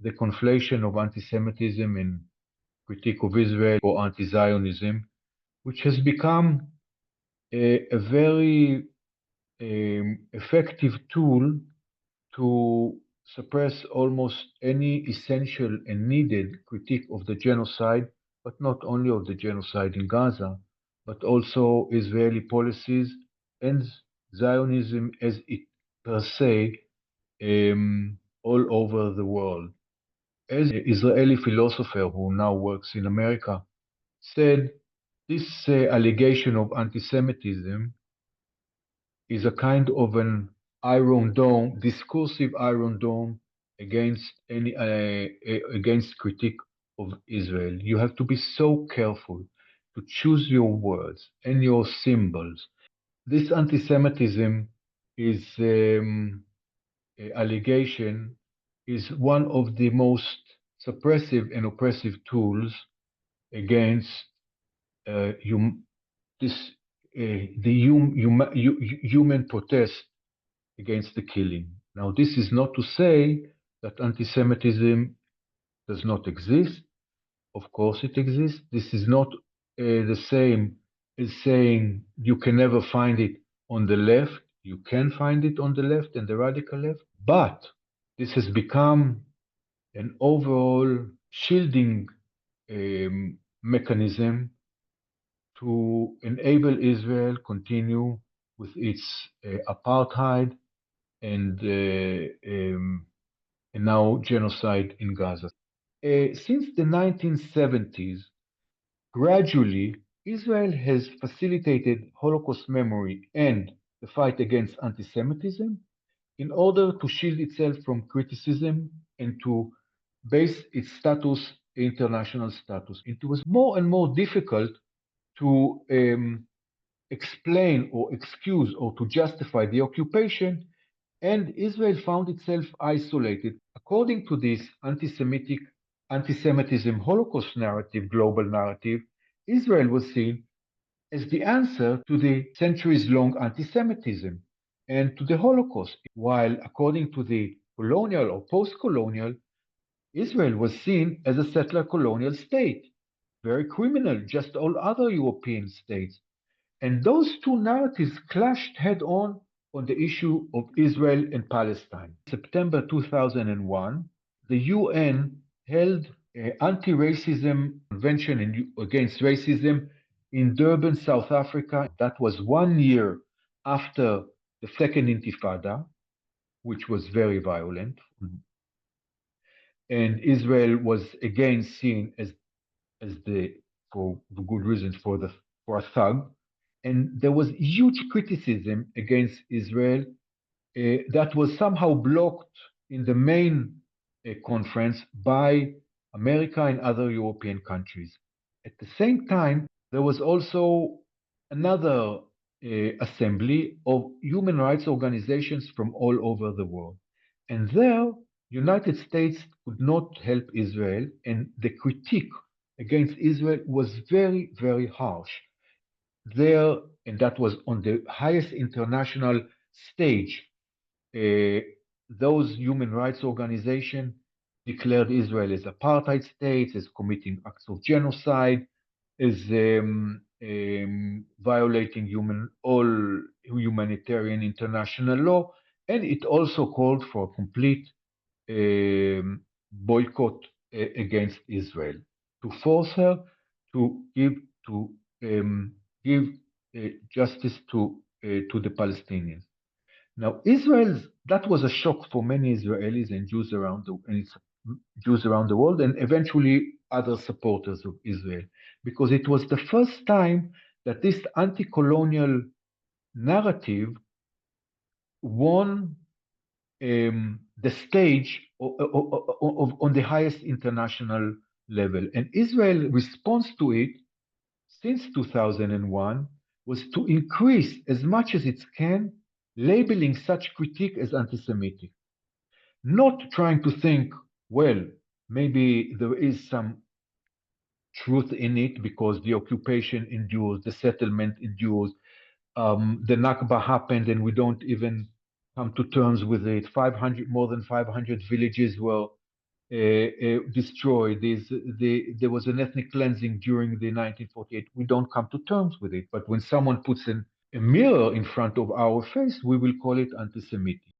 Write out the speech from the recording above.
the conflation of anti-Semitism and critique of Israel or anti-Zionism, which has become a very effective tool to suppress almost any essential and needed critique of the genocide, but not only of the genocide in Gaza, but also Israeli policies and Zionism as it per se all over the world. As an Israeli philosopher who now works in America said, this allegation of anti-Semitism is a kind of an iron dome, discursive iron dome against against critique of Israel. You have to be so careful to choose your words and your symbols. This anti-Semitism is allegation is one of the most suppressive and oppressive tools against this human protest against the killing. Now, this is not to say that anti-Semitism does not exist. Of course, it exists. This is not the same as saying you can never find it on the left. You can find it on the left and the radical left, but this has become an overall shielding mechanism to enable Israel continue with its apartheid and now genocide in Gaza. Since the 1970s, gradually, Israel has facilitated Holocaust memory and the fight against anti-Semitism in order to shield itself from criticism and to base its status, international status. It was more and more difficult to explain or excuse or to justify the occupation, and Israel found itself isolated. According to this anti-Semitism Holocaust narrative, global narrative, Israel was seen as the answer to the centuries-long anti-Semitism and to the Holocaust, while according to the colonial or post-colonial, Israel was seen as a settler colonial state, very criminal, just all other European states. And those two narratives clashed head on the issue of Israel and Palestine. September 2001, the UN held an anti-racism convention against racism in Durban, South Africa. That was 1 year after the Second Intifada, which was very violent. And Israel was again seen as the, for good reasons, for a thug. And there was huge criticism against Israel that was somehow blocked in the main conference by America and other European countries. At the same time, there was also another assembly of human rights organizations from all over the world. And there, United States could not help Israel, and the critique against Israel was very, very harsh. There, and that was on the highest international stage, those human rights organizations declared Israel as apartheid state, as committing acts of genocide, as violating all humanitarian international law, and it also called for a complete boycott against Israel to force her to give justice to the Palestinians. Now, that was a shock for many Israelis and Jews around the world, and eventually other supporters of Israel, because it was the first time that this anti-colonial narrative won the stage on the highest international level. And Israel's response to it since 2001 was to increase as much as it can labeling such critique as anti-Semitic, not trying to think, well, maybe there is some truth in it because the occupation endures, the settlement endures, the Nakba happened and we don't even come to terms with it. More than 500 villages were destroyed. There was an ethnic cleansing during the 1948. We don't come to terms with it. But when someone puts a mirror in front of our face, we will call it anti-Semitic.